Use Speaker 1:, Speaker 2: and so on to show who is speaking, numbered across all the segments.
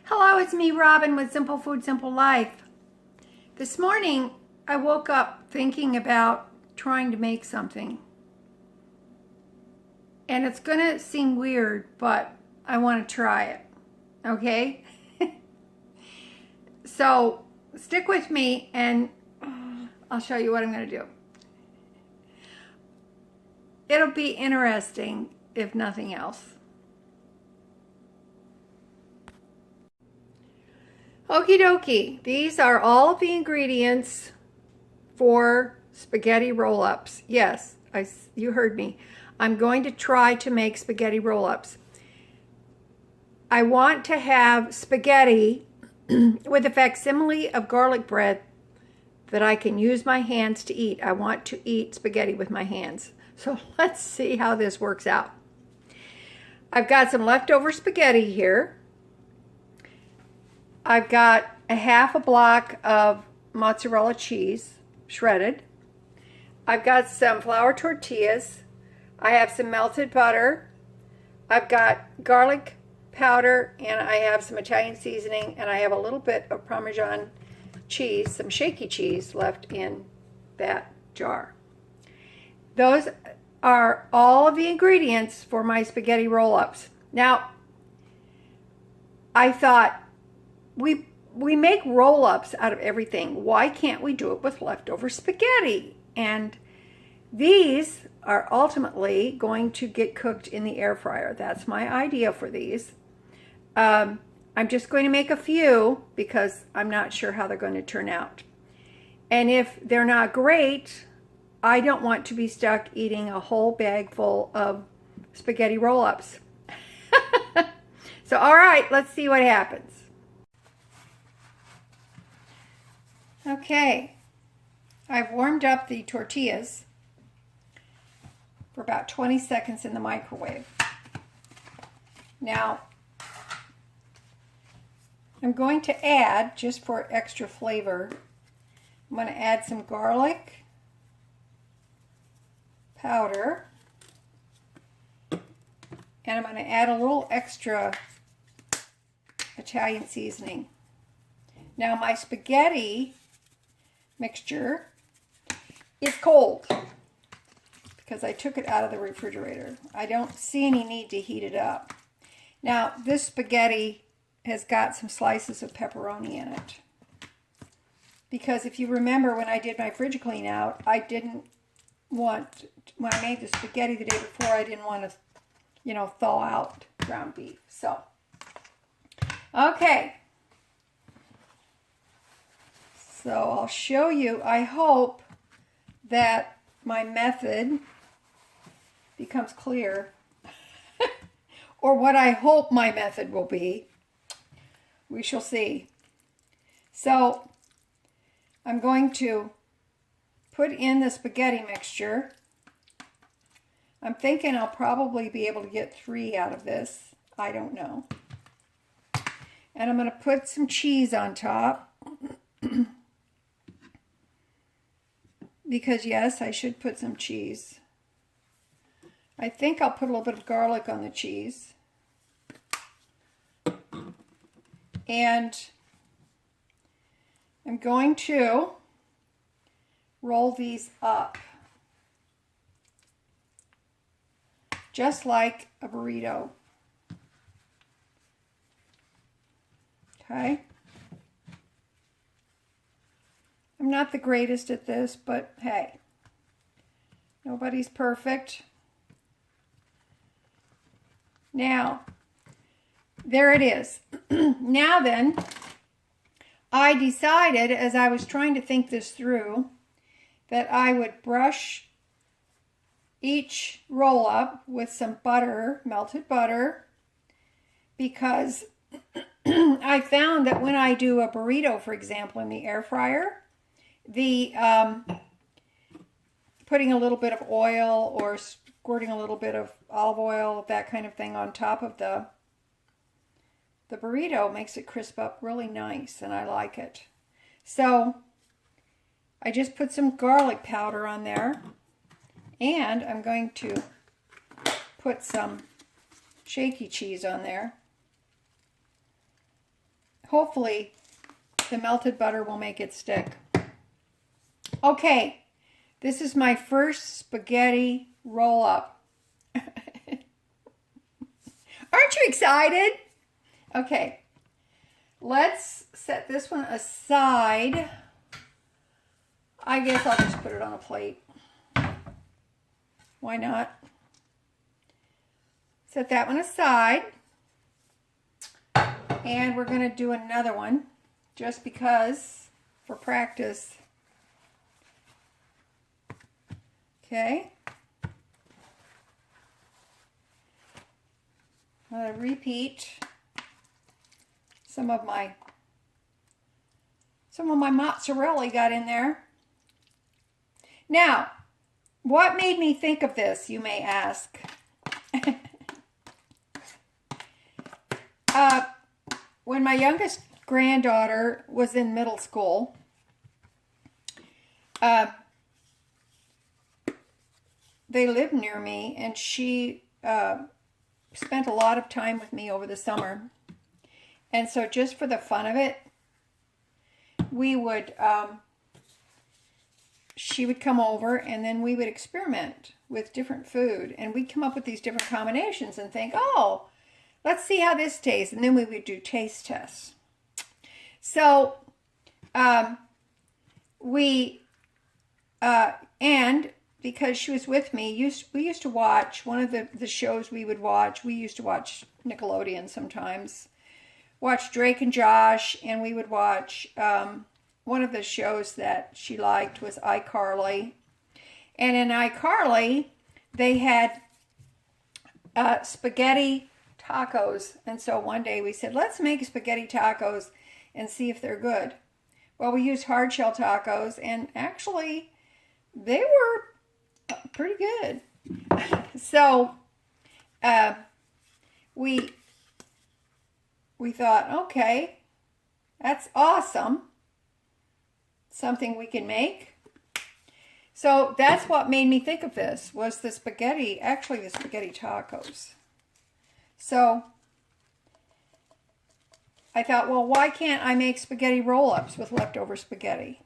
Speaker 1: Hello, it's me, Robin, with Simple Food, Simple Life. This morning, I woke up thinking about trying to make something. And it's going to seem weird, but I want to try it. Okay? So, stick with me and I'll show you what I'm going to do. It'll be interesting, if nothing else. Okie dokie, these are all of the ingredients for spaghetti roll-ups. Yes, you heard me. I'm going to try to make spaghetti roll-ups. I want to have spaghetti with a facsimile of garlic bread that I can use my hands to eat. I want to eat spaghetti with my hands. So let's see how this works out. I've got some leftover spaghetti here. I've got a half a block of mozzarella cheese, shredded. I've got some flour tortillas. I have some melted butter. I've got garlic powder, and I have some Italian seasoning, and I have a little bit of Parmesan cheese, some shaky cheese left in that jar. Those are all of the ingredients for my spaghetti roll-ups. Now, I thought, we make roll-ups out of everything. Why can't we do it with leftover spaghetti? And these are ultimately going to get cooked in the air fryer. That's my idea for these. I'm just going to make a few because I'm not sure how they're going to turn out. And if they're not great, I don't want to be stuck eating a whole bag full of spaghetti roll-ups. So, all right, let's see what happens. Okay, I've warmed up the tortillas for about 20 seconds in the microwave. Now, I'm going to add, just for extra flavor, I'm going to add some garlic powder, and I'm going to add a little extra Italian seasoning. Now, my spaghetti mixture is cold because I took it out of the refrigerator. I don't see any need to heat it up. Now, this spaghetti has got some slices of pepperoni in it. Because if you remember when I did my fridge clean out, I didn't want, when I made the spaghetti the day before, I didn't want to, thaw out ground beef. So, okay. So I'll show you. I hope that my method becomes clear, or what I hope my method will be. We shall see. So I'm going to put in the spaghetti mixture. I'm thinking I'll probably be able to get 3 out of this. I don't know. And I'm going to put some cheese on top. Because, yes, I should put some cheese. I think I'll put a little bit of garlic on the cheese. And I'm going to roll these up. Just like a burrito. Okay? I'm not the greatest at this, but hey, nobody's perfect. Now, there it is. Now then, I decided, as I was trying to think this through, that I would brush each roll up with some butter, melted butter, because I found that when I do a burrito, for example, in the air fryer, the putting a little bit of oil or squirting a little bit of olive oil, that kind of thing, on top of the burrito makes it crisp up really nice, and I like it. So I just put some garlic powder on there, and I'm going to put some shaky cheese on there. hopefully the melted butter will make it stick. Okay, this is my first spaghetti roll up. Aren't you excited? Okay, let's set this one aside. I guess I'll just put it on a plate. Why not? Set that one aside. And we're going to do another one just because, for practice. Okay. I'm going to repeat some of my mozzarella got in there. Now, what made me think of this, you may ask? When my youngest granddaughter was in middle school, they lived near me, and she spent a lot of time with me over the summer. And so just for the fun of it, we would, she would come over, and then we would experiment with different food, and we'd come up with these different combinations and think, oh, let's see how this tastes. And then we would do taste tests. So and because she was with me, we used to watch one of the shows we would watch. We used to watch Nickelodeon sometimes. Watch Drake and Josh, and we would watch one of the shows that she liked was iCarly. And in iCarly, they had spaghetti tacos. And so one day we said, let's make spaghetti tacos and see if they're good. Well, we used hard shell tacos, and actually they were pretty good. So we thought, okay, that's awesome. Something we can make. So that's what made me think of this, was the spaghetti, actually the spaghetti tacos. So I thought, well, why can't I make spaghetti roll-ups with leftover spaghetti?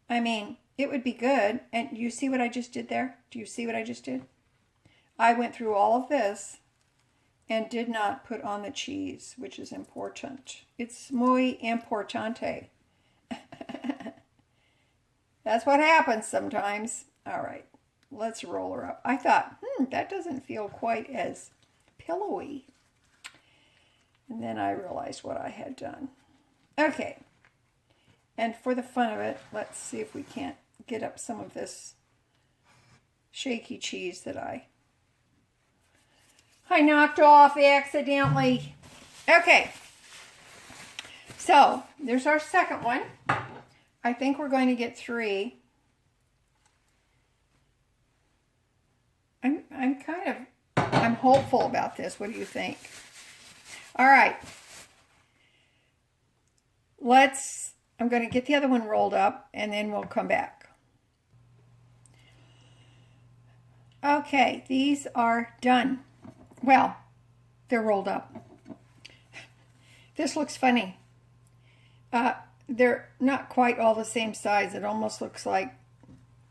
Speaker 1: I mean, it would be good. And you see what I just did there? Do you see what I just did? I went through all of this and did not put on the cheese, which is important. It's muy importante. That's what happens sometimes. All right, let's roll her up. I thought, that doesn't feel quite as pillowy. And then I realized what I had done. Okay, and for the fun of it, let's see if we can't get up some of this shaky cheese that I knocked off accidentally. Okay, so there's our second one. I think we're going to get 3. I'm hopeful about this. What do you think? All right. I'm going to get the other one rolled up, and then we'll come back. Okay, these are done. Well, they're rolled up. This looks funny. They're not quite all the same size. It almost looks like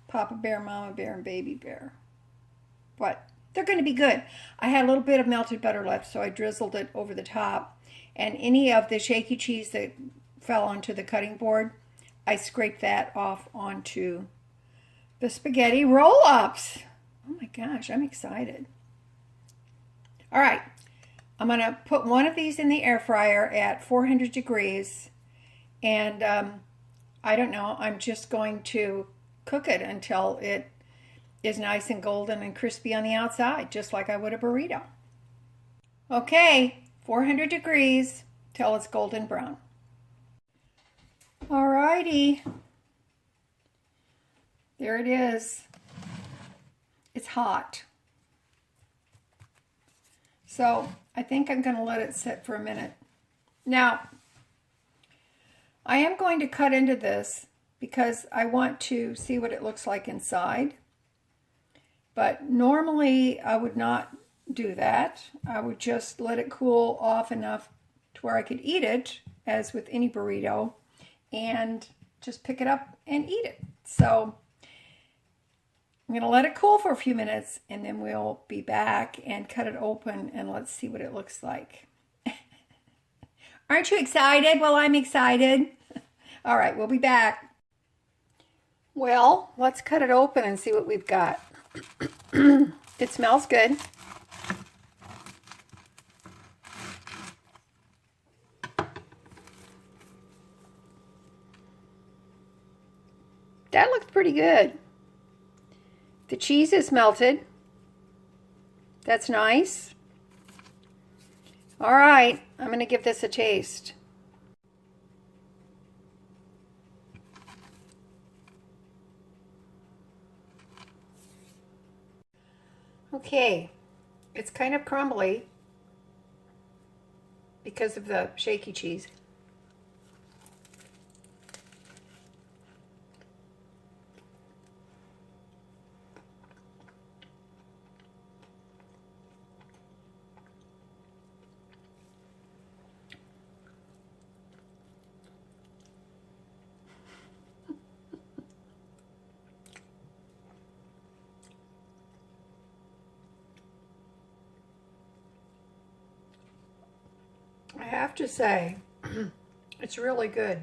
Speaker 1: Papa Bear, Mama Bear, and Baby Bear. But they're going to be good. I had a little bit of melted butter left, so I drizzled it over the top. And any of the shaky cheese that fell onto the cutting board, I scraped that off onto the spaghetti roll-ups. Oh my gosh, I'm excited. All right, I'm going to put one of these in the air fryer at 400 degrees. And I don't know, I'm just going to cook it until it is nice and golden and crispy on the outside, just like I would a burrito. Okay, 400 degrees till it's golden brown. Alrighty, there it is. It's hot. So I think I'm going to let it sit for a minute. Now, I am going to cut into this because I want to see what it looks like inside. But normally I would not do that. I would just let it cool off enough to where I could eat it, as with any burrito, and just pick it up and eat it. So I'm going to let it cool for a few minutes, and then we'll be back and cut it open, and let's see what it looks like. Aren't you excited? Well, I'm excited. All right, we'll be back. Well, let's cut it open and see what we've got. It smells good. That looks pretty good. The cheese is melted. That's nice. All right, I'm going to give this a taste. Okay, it's kind of crumbly because of the shaky cheese. I have to say, it's really good.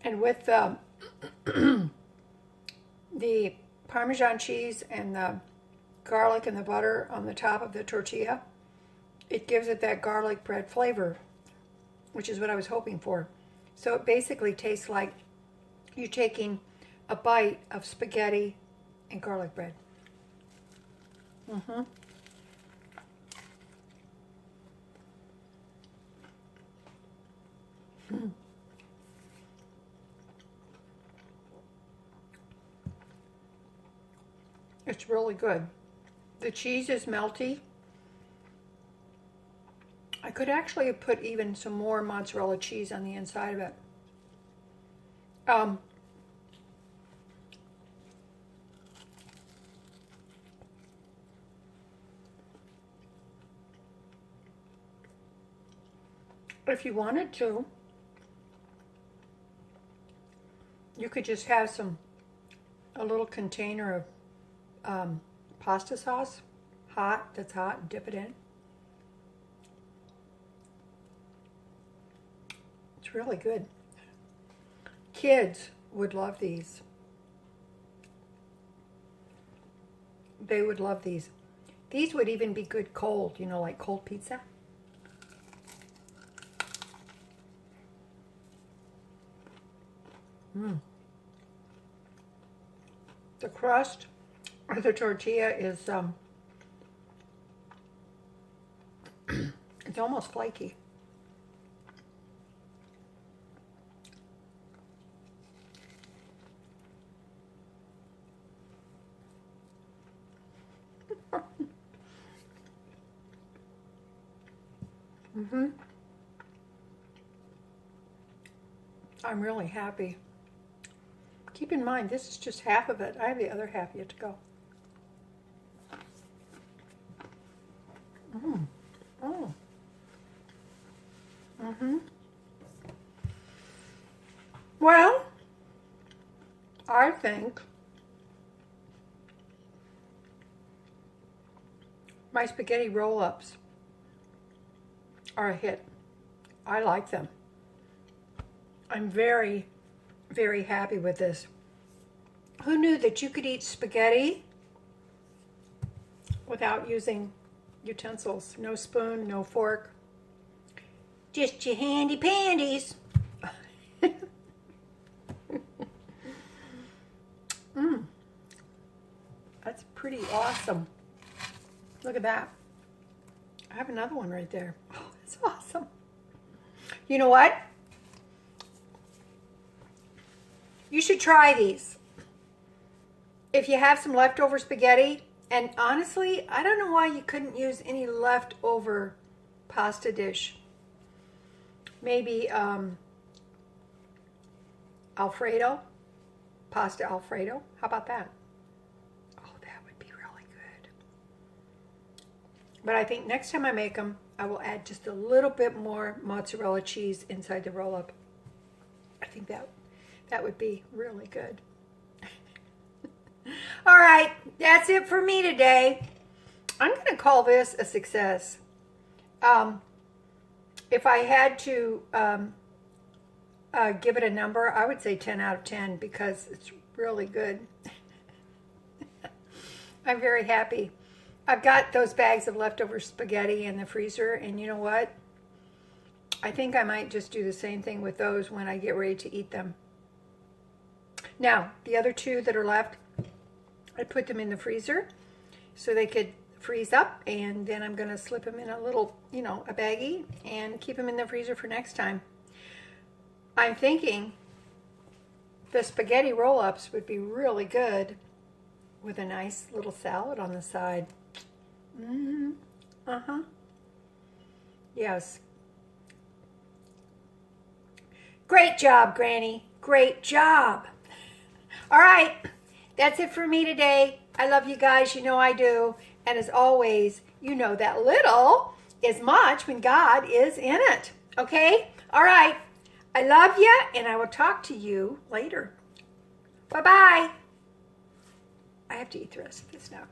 Speaker 1: And with the Parmesan cheese and the garlic and the butter on the top of the tortilla, it gives it that garlic bread flavor, which is what I was hoping for. So it basically tastes like you're taking a bite of spaghetti and garlic bread. Mm-hmm. Mm. It's really good. The cheese is melty. I could actually have put even some more mozzarella cheese on the inside of it. If you wanted to, you could just have a little container of pasta sauce, that's hot, and dip it in. It's really good. Kids would love these. They would love these. These would even be good cold, you know, like cold pizza. Mm. The crust of the tortilla is it's almost flaky. Mm-hmm. I'm really happy. Keep in mind, this is just half of it. I have the other half yet to go. Mm. Oh. Mm-hmm. Well, I think my spaghetti roll-ups are a hit. I like them. I'm very, very happy with this. Who knew that you could eat spaghetti without using utensils? No spoon, no fork. Just your handy pandies. That's pretty awesome. Look at that. I have another one right there. Oh, that's awesome. You know what? You should try these. If you have some leftover spaghetti, and honestly, I don't know why you couldn't use any leftover pasta dish. Maybe Alfredo, pasta Alfredo. How about that? Oh, that would be really good. But I think next time I make them, I will add just a little bit more mozzarella cheese inside the roll-up. I think that would be really good. All right, that's it for me today. I'm going to call this a success. If I had to give it a number, I would say 10 out of 10 because it's really good. I'm very happy. I've got those bags of leftover spaghetti in the freezer, and you know what? I think I might just do the same thing with those when I get ready to eat them. Now, the other two that are left, I put them in the freezer so they could freeze up, and then I'm going to slip them in a little, a baggie and keep them in the freezer for next time. I'm thinking the spaghetti roll-ups would be really good with a nice little salad on the side. Yes. Great job, Granny. Great job. All right. That's it for me today. I love you guys. You know I do. And as always, you know that little is much when God is in it. Okay? All right. I love you, and I will talk to you later. Bye-bye. I have to eat the rest of this now.